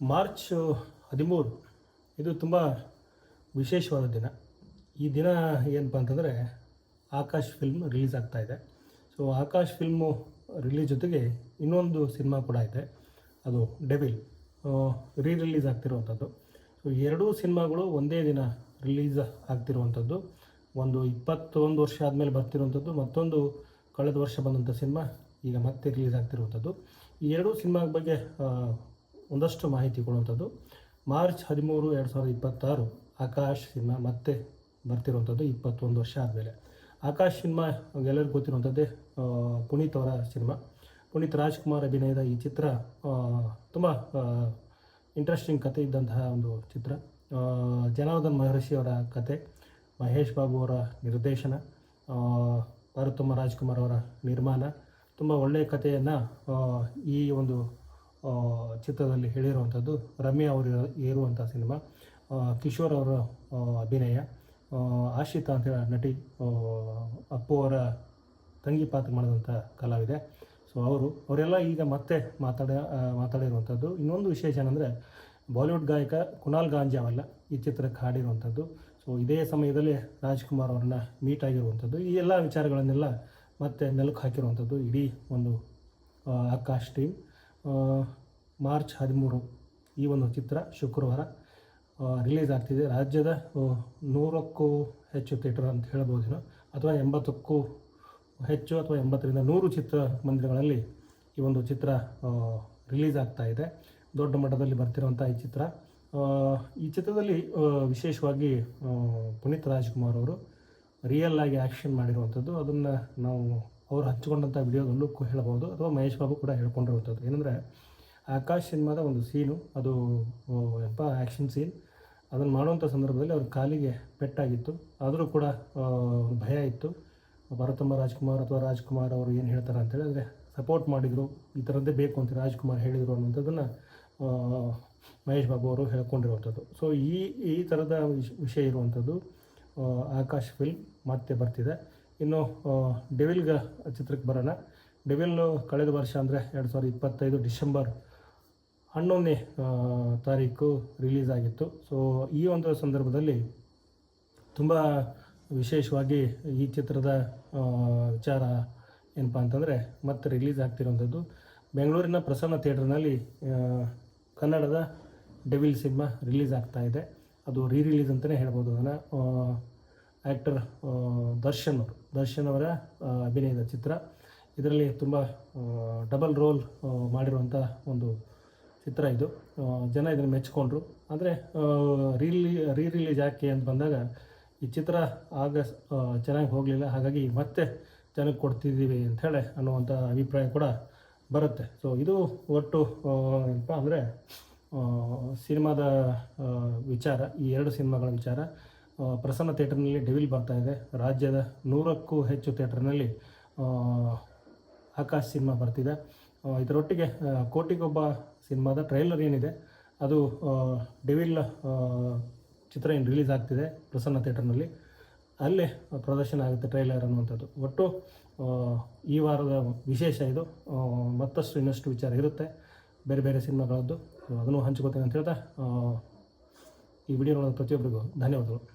March 13 ಇದು ತುಂಬ ವಿಶೇಷವಾದ ದಿನ. ಈ ದಿನ ಏನಪ್ಪ ಅಂತಂದರೆ ಆಕಾಶ್ ಫಿಲ್ಮ್ ರಿಲೀಸ್ ಆಗ್ತಾಯಿದೆ. ಸೊ ಆಕಾಶ್ ಫಿಲ್ಮು ರಿಲೀಸ್ ಜೊತೆಗೆ ಇನ್ನೊಂದು ಸಿನಿಮಾ ಕೂಡ ಇದೆ, ಅದು ಡೆವಿಲ್ ರಿಲೀಸ್ ಆಗ್ತಿರುವಂಥದ್ದು. ಸೊ ಎರಡೂ ಸಿನಿಮಾಗಳು ಒಂದೇ ದಿನ ರಿಲೀಸ್ ಆಗ್ತಿರುವಂಥದ್ದು. ಒಂದು 21 ವರ್ಷ ಆದಮೇಲೆ ಬರ್ತಿರುವಂಥದ್ದು, ಮತ್ತೊಂದು ಕಳೆದ ವರ್ಷ ಬಂದಂಥ ಸಿನಿಮಾ ಈಗ ಮತ್ತೆ ರಿಲೀಸ್ ಆಗ್ತಿರುವಂಥದ್ದು. ಈ ಎರಡೂ ಸಿನಿಮಾ ಬಗ್ಗೆ ಒಂದಷ್ಟು ಮಾಹಿತಿ ಕೊಡುವಂಥದ್ದು. ಮಾರ್ಚ್ 13, 2026 ಆಕಾಶ್ ಸಿನಿಮಾ ಮತ್ತೆ ಬರ್ತಿರುವಂಥದ್ದು 21 ವರ್ಷ ಆದಮೇಲೆ. ಆಕಾಶ್ ಸಿನಿಮಾ ಎಲ್ಲರಿಗೂ ಗೊತ್ತಿರುವಂಥದ್ದೇ, ಪುನೀತ್ ಅವರ ಸಿನಿಮಾ. ಪುನೀತ್ ರಾಜ್ಕುಮಾರ್ ಅಭಿನಯದ ಈ ಚಿತ್ರ ತುಂಬ ಇಂಟ್ರೆಸ್ಟಿಂಗ್ ಕತೆ ಇದ್ದಂತಹ ಒಂದು ಚಿತ್ರ. ಜನಾರ್ದನ್ ಮಹರ್ಷಿ ಅವರ ಕತೆ, ಮಹೇಶ್ ಬಾಬು ಅವರ ನಿರ್ದೇಶನ, ಪಾರ್ವತಮ್ಮ ರಾಜ್ಕುಮಾರ್ ಅವರ ನಿರ್ಮಾಣ. ತುಂಬ ಒಳ್ಳೆಯ ಕಥೆಯನ್ನು ಈ ಒಂದು ಚಿತ್ರದಲ್ಲಿ ಹೇಳಿರುವಂಥದ್ದು. ರಮ್ಯಾ ಅವರು ಇರುವಂಥ ಸಿನಿಮಾ, ಕಿಶೋರ್ ಅವರ ಅಭಿನಯ, ಆಶಿತಾ ಅಂತ ಹೇಳಿ ನಟಿ, ಅಪ್ಪು ಅವರ ತಂಗಿ ಪಾತ್ರ ಮಾಡಿದಂಥ ಕಲಾವಿದೆ. ಸೊ ಅವರೆಲ್ಲ ಈಗ ಮತ್ತೆ ಮಾತಾಡಿರುವಂಥದ್ದು. ಇನ್ನೊಂದು ವಿಶೇಷ ಏನಂದರೆ, ಬಾಲಿವುಡ್ ಗಾಯಕ ಕುನಾಲ್ ಗಾಂಜಾವಲ್ಲ ಈ ಚಿತ್ರಕ್ಕೆ ಹಾಡಿರುವಂಥದ್ದು. ಸೊ ಇದೇ ಸಮಯದಲ್ಲಿ ರಾಜ್ಕುಮಾರ್ ಅವ್ರನ್ನ ಮೀಟ್ ಆಗಿರುವಂಥದ್ದು. ಈ ಎಲ್ಲ ವಿಚಾರಗಳನ್ನೆಲ್ಲ ಮತ್ತೆ ಮೆಲುಕು ಹಾಕಿರುವಂಥದ್ದು ಇಡೀ ಒಂದು ಆಕಾಶ್ ಟೀಮ್. ಮಾರ್ಚ್ 13 ಈ ಒಂದು ಚಿತ್ರ ಶುಕ್ರವಾರ ರಿಲೀಸ್ ಆಗ್ತಿದೆ. ರಾಜ್ಯದ 100ಕ್ಕೂ ಹೆಚ್ಚು ಥಿಯೇಟರ್ ಅಂತ ಹೇಳ್ಬೋದೇನೋ, ಅಥವಾ 80ಕ್ಕೂ ಹೆಚ್ಚು, ಅಥವಾ 80ರಿಂದ 100 ಚಿತ್ರಮಂದಿರಗಳಲ್ಲಿ ಈ ಒಂದು ಚಿತ್ರ ರಿಲೀಸ್ ಆಗ್ತಾ ಇದೆ. ದೊಡ್ಡ ಮಟ್ಟದಲ್ಲಿ ಬರ್ತಿರುವಂಥ ಈ ಚಿತ್ರದಲ್ಲಿ ವಿಶೇಷವಾಗಿ ಪುನೀತ್ ರಾಜ್ಕುಮಾರ್ ಅವರು ರಿಯಲ್ ಆಗಿ ಆ್ಯಕ್ಷನ್ ಮಾಡಿರುವಂಥದ್ದು. ಅದನ್ನು ನಾವು ಅವರು ಹಂಚಿಕೊಂಡಂಥ ವಿಡಿಯೋದಲ್ಲೂ ಹೇಳ್ಬೋದು, ಅಥವಾ ಮಹೇಶ್ ಬಾಬು ಕೂಡ ಹೇಳ್ಕೊಂಡಿರುವಂಥದ್ದು. ಏನಂದರೆ, ಆಕಾಶ್ ಸಿನಿಮಾದ ಒಂದು ಸೀನು, ಅದು ಆ್ಯಕ್ಷನ್ ಸೀನ್. ಅದನ್ನು ಮಾಡುವಂಥ ಸಂದರ್ಭದಲ್ಲಿ ಅವ್ರ ಕಾಲಿಗೆ ಪೆಟ್ಟಾಗಿತ್ತು, ಆದರೂ ಕೂಡ ಭಯ ಇತ್ತು. ಪಾರ್ವತಮ್ಮ ರಾಜ್ಕುಮಾರ್ ಅಥವಾ ರಾಜ್ಕುಮಾರ್ ಅವರು ಏನು ಹೇಳ್ತಾರೆ ಅಂತೇಳಿ, ಅಂದರೆ ಸಪೋರ್ಟ್ ಮಾಡಿದರು, ಈ ಥರದ್ದೇ ಬೇಕು ಅಂತ ರಾಜ್ಕುಮಾರ್ ಹೇಳಿದರು ಅನ್ನೋಂಥದ್ದನ್ನು ಮಹೇಶ್ ಬಾಬು ಅವರು ಹೇಳ್ಕೊಂಡಿರುವಂಥದ್ದು. ಸೊ ಈ ಥರದ ವಿಷಯ ಇರುವಂಥದ್ದು ಆಕಾಶ್ ಫಿಲ್ಮ್ ಮತ್ತೆ ಬರ್ತಿದೆ. ಇನ್ನು ಡೆವಿಲ್ಗೆ ಚಿತ್ರಕ್ಕೆ ಬರೋಣ. ಡೆವಿಲ್ ಕಳೆದ ವರ್ಷ ಅಂದರೆ 2025 ಡಿಸೆಂಬರ್ 11ನೇ ತಾರೀಕು ರಿಲೀಸ್ ಆಗಿತ್ತು. ಸೊ ಈ ಒಂದು ಸಂದರ್ಭದಲ್ಲಿ ತುಂಬ ವಿಶೇಷವಾಗಿ ಈ ಚಿತ್ರದ ವಿಚಾರ ಏನಪ್ಪ ಅಂತಂದರೆ, ಮತ್ತೆ ರಿಲೀಸ್ ಆಗ್ತಿರುವಂಥದ್ದು ಬೆಂಗಳೂರಿನ ಪ್ರಸನ್ನ ಥಿಯೇಟ್ರ್ನಲ್ಲಿ ಕನ್ನಡದ ಡೆವಿಲ್ ಸಿನಿಮಾ ರಿಲೀಸ್ ಆಗ್ತಾ ಇದೆ. ಅದು ರಿಲೀಸ್ ಅಂತಲೇ ಹೇಳ್ಬೋದು ಅದನ್ನು. ಆ್ಯಕ್ಟರ್ ದರ್ಶನ್ ಅವರ ಅಭಿನಯದ ಚಿತ್ರ. ಇದರಲ್ಲಿ ತುಂಬ ಡಬಲ್ ರೋಲ್ ಮಾಡಿರುವಂಥ ಒಂದು ಚಿತ್ರ ಇದು. ಜನ ಇದನ್ನು ಮೆಚ್ಚಿಕೊಂಡ್ರು. ಆದರೆ ರಿಲೀಸ್ ಯಾಕೆ ಅಂತ ಬಂದಾಗ, ಈ ಚಿತ್ರ ಚೆನ್ನಾಗಿ ಹೋಗಲಿಲ್ಲ, ಹಾಗಾಗಿ ಮತ್ತೆ ಜನಕ್ಕೆ ಕೊಡ್ತಿದ್ದೀವಿ ಅಂಥೇಳಿ ಅನ್ನುವಂಥ ಅಭಿಪ್ರಾಯ ಕೂಡ ಬರುತ್ತೆ. ಸೊ ಇದು ಒಟ್ಟು ಏನಪ್ಪ ಅಂದರೆ ಸಿನಿಮಾದ ವಿಚಾರ, ಈ ಎರಡು ಸಿನಿಮಾಗಳ ವಿಚಾರ. ಪ್ರಸನ್ನ ಥಿಯೇಟರ್ನಲ್ಲಿ ಡೆವಿಲ್ ಬರ್ತಾಯಿದೆ. ರಾಜ್ಯದ 100ಕ್ಕೂ ಹೆಚ್ಚು ಥಿಯೇಟರ್ನಲ್ಲಿ ಆಕಾಶ್ ಸಿನಿಮಾ ಬರ್ತಿದೆ. ಇದರೊಟ್ಟಿಗೆ ಕೋಟಿಗೊಬ್ಬ ಸಿನಿಮಾದ ಟ್ರೈಲರ್ ಏನಿದೆ, ಅದು ಡೆವಿಲ್ ಚಿತ್ರ ಏನು ರಿಲೀಸ್ ಆಗ್ತಿದೆ ಪ್ರಸನ್ನ ಥಿಯೇಟರ್ನಲ್ಲಿ, ಅಲ್ಲೇ ಪ್ರದರ್ಶನ ಆಗುತ್ತೆ ಟ್ರೈಲರ್ ಅನ್ನುವಂಥದ್ದು. ಒಟ್ಟು ಈ ವಾರದ ವಿಶೇಷ ಇದು. ಮತ್ತಷ್ಟು ಇನ್ನಷ್ಟು ವಿಚಾರ ಇರುತ್ತೆ ಬೇರೆ ಬೇರೆ ಸಿನಿಮಾಗಳದ್ದು, ಅದನ್ನು ಹಂಚ್ಕೋತೇನೆ ಅಂತ ಹೇಳ್ತಾ ಈ ವಿಡಿಯೋ ನೋಡೋದು ಪ್ರತಿಯೊಬ್ಬರಿಗೂ ಧನ್ಯವಾದಗಳು.